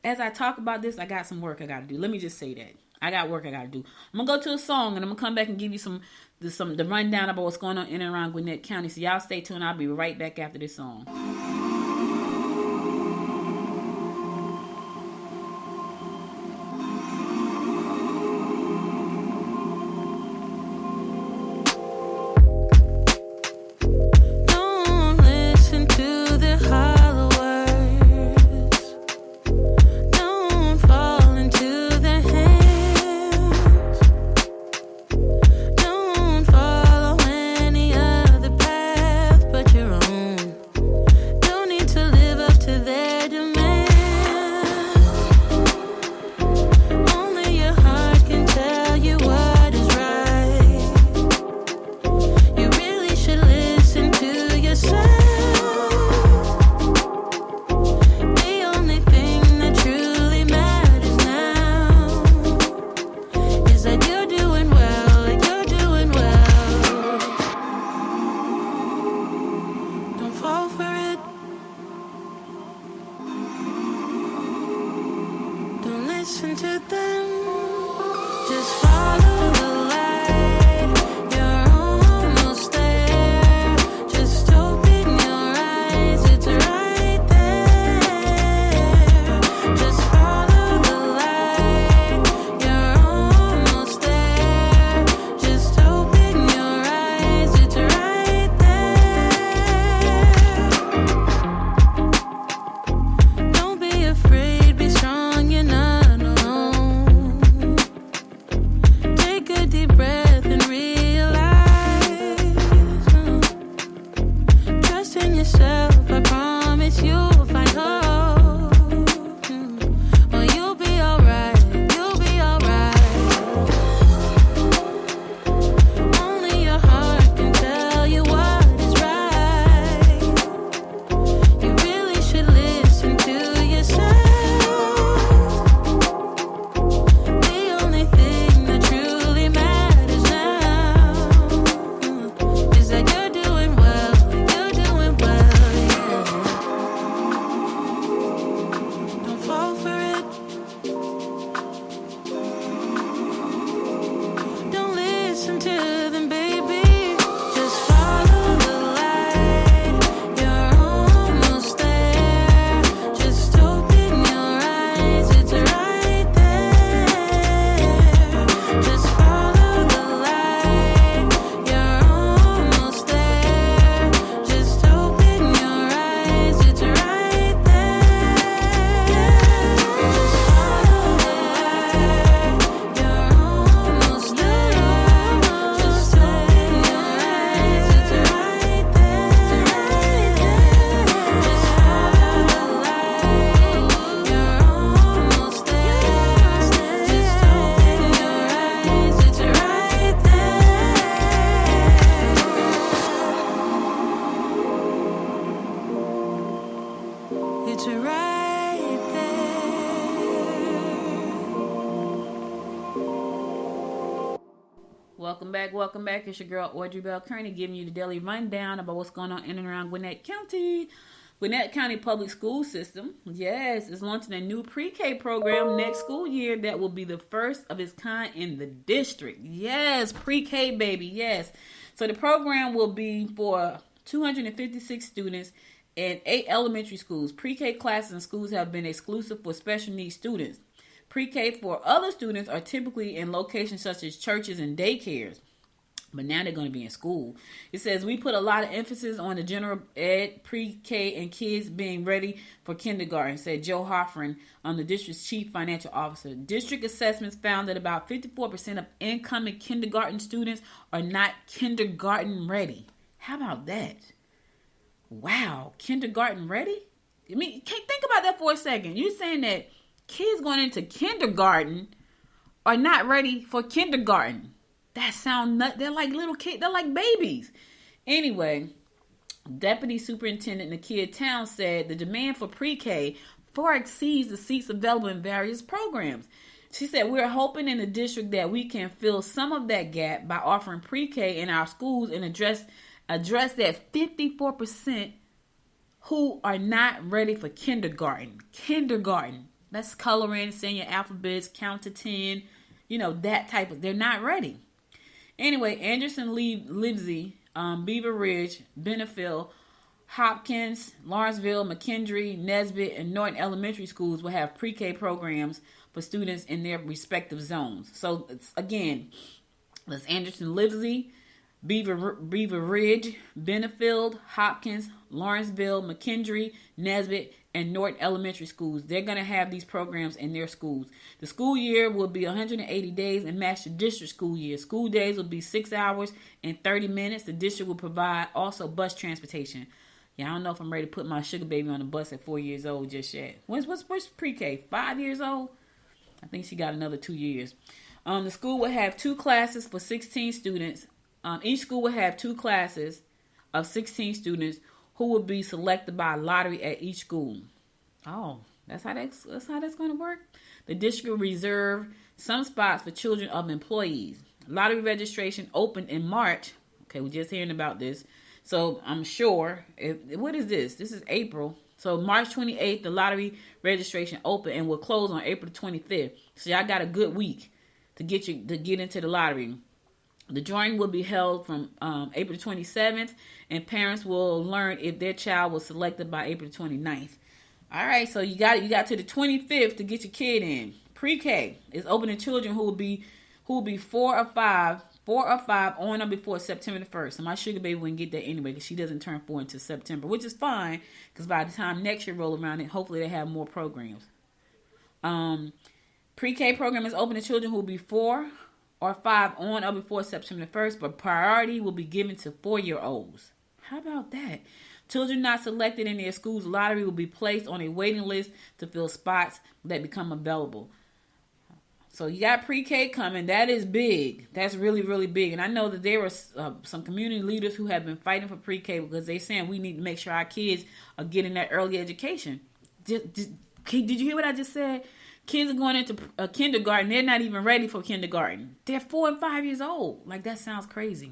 Speaker 2: As I talk about this, I got some work I got to do. Let me just say that. I got work I got to do. I'm going to go to a song, and I'm going to come back and give you the rundown about what's going on in and around Gwinnett County. So y'all stay tuned. I'll be right back after this song. Welcome back. It's your girl, Audrey Bell Kearney, giving you the daily rundown about what's going on in and around Gwinnett County. Gwinnett County Public School System, yes, is launching a new pre-K program next school year that will be the first of its kind in the district. Yes, pre-K, baby, yes. So the program will be for 256 students in 8 elementary schools. Pre-K classes in schools have been exclusive for special needs students. Pre-K for other students are typically in locations such as churches and daycares. But now they're going to be in school. It says, we put a lot of emphasis on the general ed, pre-K, and kids being ready for kindergarten, said Joe Hoffman, the district's chief financial officer. District assessments found that about 54% of incoming kindergarten students are not kindergarten ready. How about that? Wow, kindergarten ready? I mean, think about that for a second. You're saying that kids going into kindergarten are not ready for kindergarten. That sound nuts. They're like little kids. They're like babies. Anyway, Deputy Superintendent Nakia Towns said the demand for pre-K far exceeds the seats available in various programs. She said, we're hoping in the district that we can fill some of that gap by offering pre-K in our schools and address that 54% who are not ready for kindergarten. Kindergarten. That's coloring, saying your alphabets, count to 10, that type of, they're not ready. Anyway, Anderson, Livesey, Beaver Ridge, Benefield, Hopkins, Lawrenceville, McKendree, Nesbitt, and Norton Elementary Schools will have pre-K programs for students in their respective zones. So, again, that's Anderson, Livesey, Beaver Ridge, Benefield, Hopkins, Lawrenceville, McKendree, Nesbitt, and Norton Elementary Schools. They're going to have these programs in their schools. The school year will be 180 days and match the district school year. School days will be 6 hours and 30 minutes. The district will provide also bus transportation. Yeah, I don't know if I'm ready to put my sugar baby on the bus at 4 years old just yet. What's pre-K? 5 years old? I think she got another 2 years. The school will have 2 classes for 16 students. Each school will have 2 classes of 16 students who will be selected by lottery at each school. Oh, that's how that's going to work. The district will reserve some spots for children of employees. Lottery registration opened in March. Okay, we're just hearing about this. So I'm sure, what is this? This is April. So March 28th, the lottery registration opened and will close on April 25th. So y'all got a good week to get into the lottery. The drawing will be held from April 27th, and parents will learn if their child was selected by April 29th. All right, so you got to the 25th to get your kid in. Pre-K is open to children who will be 4 or 5 on or before September the 1st. So my sugar baby wouldn't get that anyway because she doesn't turn 4 until September, which is fine because by the time next year roll around, and hopefully they have more programs. Pre-K program is open to children who will be 4 or 5 on or before September the 1st, but priority will be given to 4-year-olds. How about that? Children not selected in their school's lottery will be placed on a waiting list to fill spots that become available. So you got pre-K coming. That is big. That's really, really big. And I know that there were some community leaders who have been fighting for pre-K because they're saying we need to make sure our kids are getting that early education. Did you hear what I just said? Kids are going into kindergarten. They're not even ready for kindergarten. They're 4 and 5 years old. Like, that sounds crazy.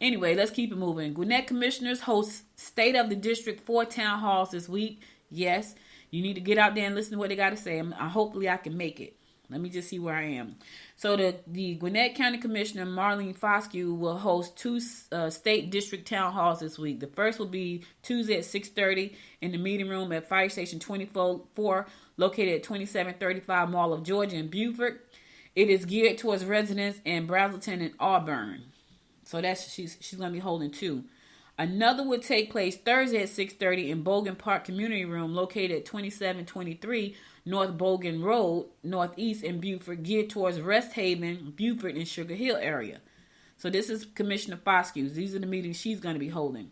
Speaker 2: Anyway, let's keep it moving. Gwinnett commissioners host State of the District 4 town halls this week. Yes, you need to get out there and listen to what they got to say. Hopefully I can make it. Let me just see where I am. So the Gwinnett County Commissioner, Marlene Fosque, will host 2 state district town halls this week. The first will be Tuesday at 6:30 in the meeting room at Fire Station 24, located at 2735 Mall of Georgia in Buford. It is geared towards residents in Braselton and Auburn. So she's going to be holding 2. Another would take place Thursday at 6:30 in Bogan Park Community Room, located at 2723 North Bogan Road Northeast in Buford, geared towards Rest Haven, Buford, and Sugar Hill area. So this is Commissioner Fosque. These are the meetings she's going to be holding.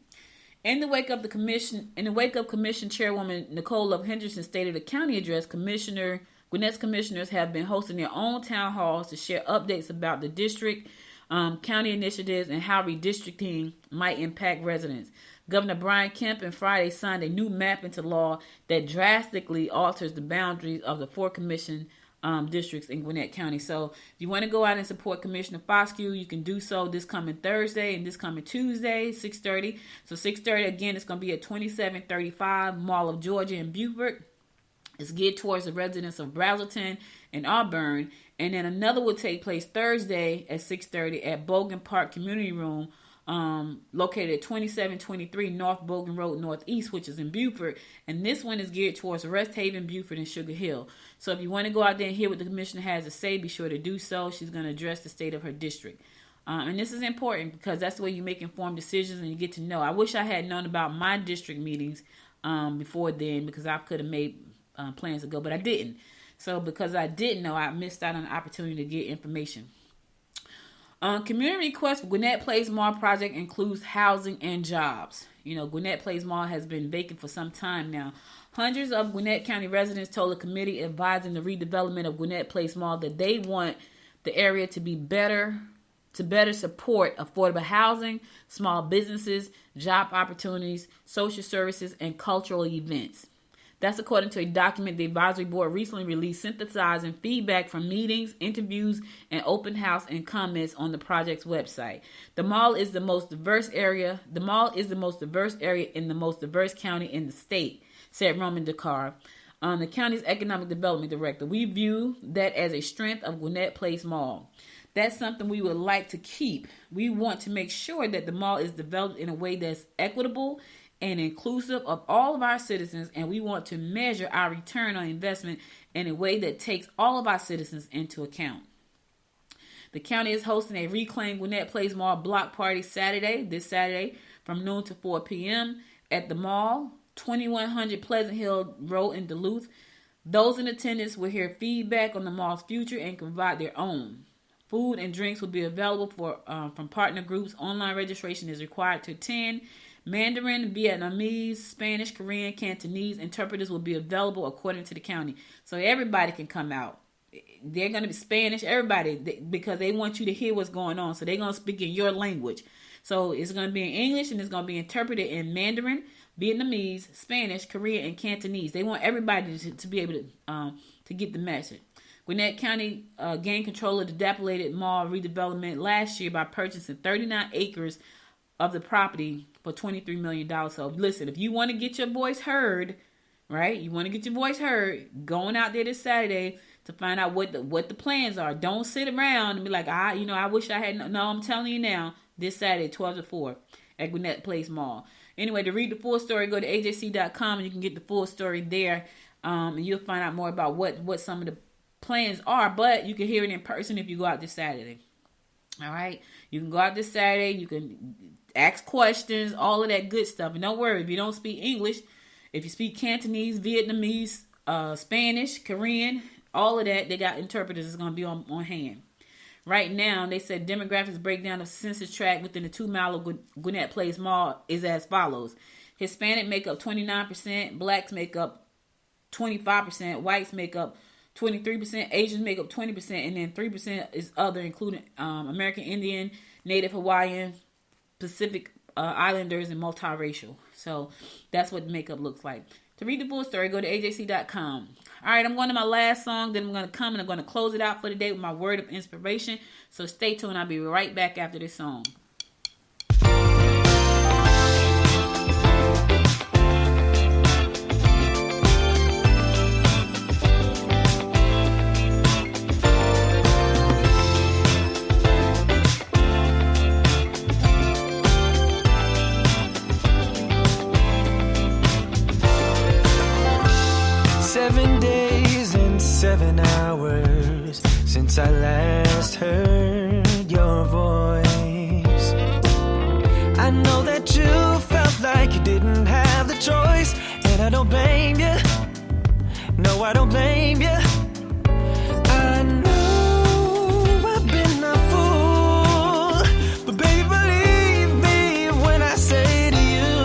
Speaker 2: In the wake of Commission Chairwoman Nicole Love Henderson stated a county address, Gwinnett's commissioners have been hosting their own town halls to share updates about the district, county initiatives, and how redistricting might impact residents. Governor Brian Kemp on Friday signed a new map into law that drastically alters the boundaries of the 4 commission districts in Gwinnett County. So if you want to go out and support Commissioner Fosque, you can do so this coming Thursday and this coming Tuesday, 6:30. So 6:30, again, it's going to be at 2735 Mall of Georgia in Buford. It's geared towards the residents of Braselton and Auburn. And then another will take place Thursday at 6:30 at Bogan Park Community Room, located at 2723 North Bogan Road Northeast, which is in Buford. And this one is geared towards Rest Haven, Buford, and Sugar Hill. So if you want to go out there and hear what the commissioner has to say, be sure to do so. She's going to address the state of her district. And this is important because that's the way you make informed decisions and you get to know. I wish I had known about my district meetings before then because I could have made plans to go, but I didn't. So because I didn't know, I missed out on the opportunity to get information. Community request for Gwinnett Place Mall project includes housing and jobs. You know, Gwinnett Place Mall has been vacant for some time now. Hundreds of Gwinnett County residents told a committee advising the redevelopment of Gwinnett Place Mall that they want the area to be better to better support affordable housing, small businesses, job opportunities, social services, and cultural events. That's according to a document the advisory board recently released synthesizing feedback from meetings, interviews, and open house and comments on the project's website. The mall is the most diverse area. The mall is the most diverse area in the most diverse county in the state, said Roman Dakar, the county's economic development director. We view that as a strength of Gwinnett Place Mall. That's something we would like to keep. We want to make sure that the mall is developed in a way that's equitable and inclusive of all of our citizens, and we want to measure our return on investment in a way that takes all of our citizens into account. The county is hosting a Reclaim Gwinnett Place Mall block party this Saturday, from noon to 4 p.m. at the mall, 2100 Pleasant Hill Road in Duluth. Those in attendance will hear feedback on the mall's future and provide their own. Food and drinks will be available from partner groups. Online registration is required to attend. Mandarin, Vietnamese, Spanish, Korean, Cantonese interpreters will be available according to the county. So everybody can come out. They're going to be Spanish, everybody, because they want you to hear what's going on. So they're going to speak in your language. So it's going to be in English and it's going to be interpreted in Mandarin, Vietnamese, Spanish, Korean, and Cantonese. They want everybody to be able to get the message. Gwinnett County gained control of the dilapidated mall redevelopment last year by purchasing 39 acres of the property for $23 million. So listen, if you want to get your voice heard, right? You want to get your voice heard, going out there this Saturday to find out what the plans are. Don't sit around and be like, I wish I had. No, I'm telling you now, this Saturday, 12 to 4 at Gwinnett Place Mall. Anyway, to read the full story, go to ajc.com and you can get the full story there. And you'll find out more about what some of the plans are, but you can hear it in person if you go out this Saturday. All right, you can go out this Saturday. You can ask questions, all of that good stuff. And don't worry if you don't speak English. If you speak Cantonese, Vietnamese, Spanish, Korean, all of that, they got interpreters that's going to be on hand. Right now, they said demographics breakdown of census tract within the 2 mile of Gwinnett Place Mall is as follows. Hispanic make up 29%, blacks make up 25%, whites make up 23%, Asians make up 20%, and then 3% is other, including American Indian, Native Hawaiian, Pacific Islanders, and multiracial. So that's what the makeup looks like. To read the full story, go to ajc.com. All right, I'm going to my last song. Then I'm going to come and I'm going to close it out for the day with my word of inspiration. So stay tuned. I'll be right back after this song.
Speaker 4: 7 days and 7 hours since I last heard your voice. I know that you felt like you didn't have the choice, and I don't blame you. No, I don't blame you. I know I've been a fool, but baby, believe me when I say to you,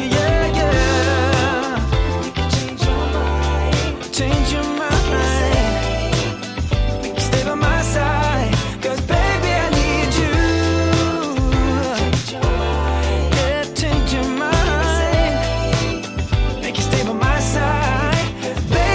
Speaker 4: yeah, yeah, you can change your mind, change your mind, stay by my side, 'cause baby, I need you, change your mind, yeah, change your mind, make you stay by my side, baby.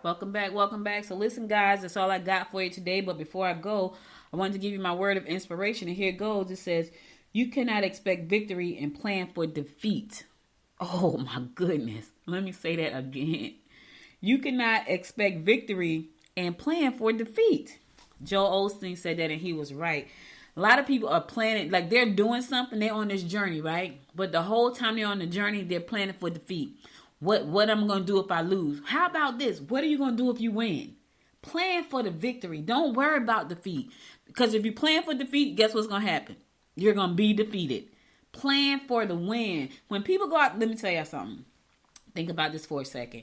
Speaker 2: Welcome back. So listen, guys, that's all I got for you today. But before I go, I wanted to give you my word of inspiration. And here it goes. It says, you cannot expect victory and plan for defeat. Oh, my goodness. Let me say that again. You cannot expect victory and plan for defeat. Joel Osteen said that, and he was right. A lot of people are planning, like they're doing something, they're on this journey, right? But the whole time they're on the journey, they're planning for defeat. What I'm going to do if I lose? How about this? What are you going to do if you win? Plan for the victory. Don't worry about defeat. Because if you plan for defeat, guess what's going to happen? You're going to be defeated. Plan for the win. When people go out, let me tell you something. Think about this for a second.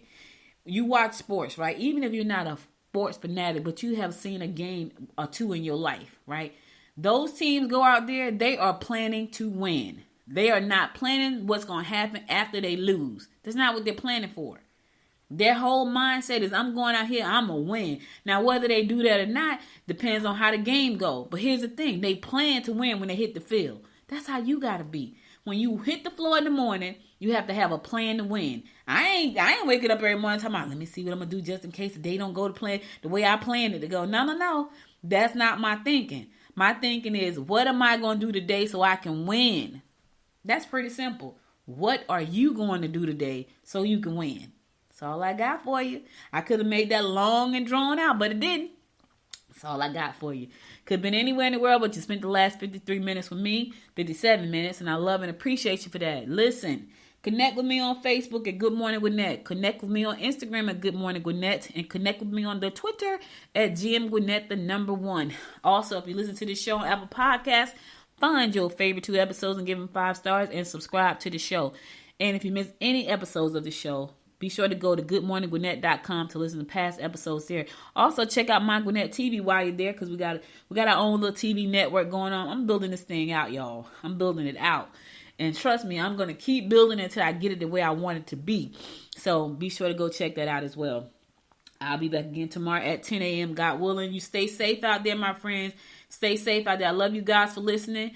Speaker 2: You watch sports, right? Even if you're not a sports fanatic, but you have seen a game or two in your life, right? Those teams go out there, they are planning to win. They are not planning what's going to happen after they lose. That's not what they're planning for. Their whole mindset is, I'm going out here, I'm going to win. Now, whether they do that or not depends on how the game goes. But here's the thing. They plan to win when they hit the field. That's how you got to be. When you hit the floor in the morning, you have to have a plan to win. I ain't waking up every morning talking about, let me see what I'm going to do just in case they don't go to plan the way I planned it to go. No. That's not my thinking. My thinking is, what am I going to do today so I can win? That's pretty simple. What are you going to do today so you can win? That's all I got for you. I could have made that long and drawn out, but it didn't. That's all I got for you. Could have been anywhere in the world, but you spent the last 53 minutes with me, 57 minutes, and I love and appreciate you for that. Listen, connect with me on Facebook at Good Morning Gwinnett. Connect with me on Instagram at Good Morning Gwinnett. And connect with me on the Twitter at GM Gwinnett, the #1. Also, if you listen to this show on Apple Podcasts, find your favorite 2 episodes and give them 5 stars and subscribe to the show. And if you miss any episodes of the show, be sure to go to goodmorninggwinnett.com to listen to past episodes there. Also, check out My Gwinnett TV while you're there, because we got our own little TV network going on. I'm building this thing out, y'all. I'm building it out. And trust me, I'm going to keep building it until I get it the way I want it to be. So be sure to go check that out as well. I'll be back again tomorrow at 10 a.m. God willing. You stay safe out there, my friends. Stay safe out there. I love you guys for listening.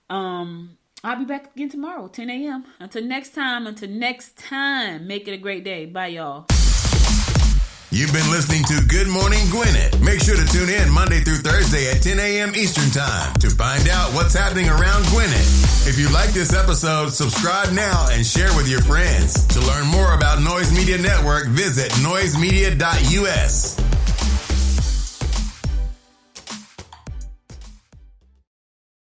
Speaker 2: I'll be back again tomorrow, 10 a.m. Until next time, make it a great day. Bye, y'all.
Speaker 1: You've been listening to Good Morning Gwinnett. Make sure to tune in Monday through Thursday at 10 a.m. Eastern Time to find out what's happening around Gwinnett. If you like this episode, subscribe now and share with your friends. To learn more about Noise Media Network, visit noisemedia.us.